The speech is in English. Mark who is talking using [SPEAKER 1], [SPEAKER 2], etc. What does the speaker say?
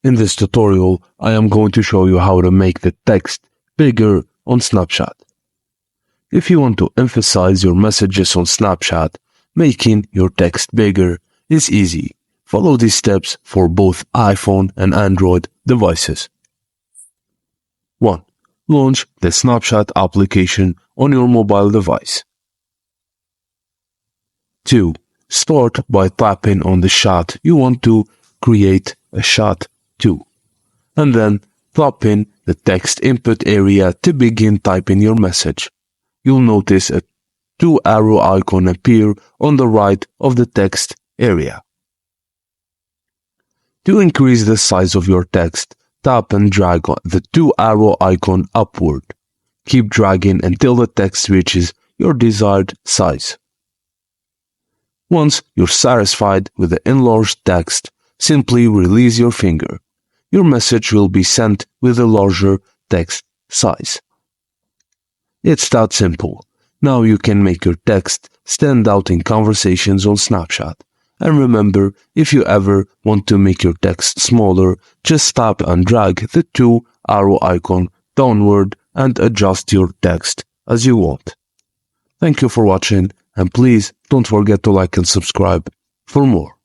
[SPEAKER 1] In this tutorial, I am going to show you how to make the text bigger on Snapchat. If you want to emphasize your messages on Snapchat, making your text bigger is easy. Follow these steps for both iPhone and Android devices. 1. Launch the Snapchat application on your mobile device. 2. Start by tapping on the shot you want to create a shot to, and then tap in the text input area to begin typing your message. You'll notice a 2 arrow icon appear on the right of the text area. To increase the size of your text, tap and drag the 2 arrow icon upward. Keep dragging until the text reaches your desired size. Once you're satisfied with the enlarged text, simply release your finger. Your message will be sent with a larger text size. It's that simple. Now you can make your text stand out in conversations on Snapchat. And remember, if you ever want to make your text smaller, just tap and drag the 2 arrow icon downward and adjust your text as you want. Thank you for watching, and please don't forget to like and subscribe for more.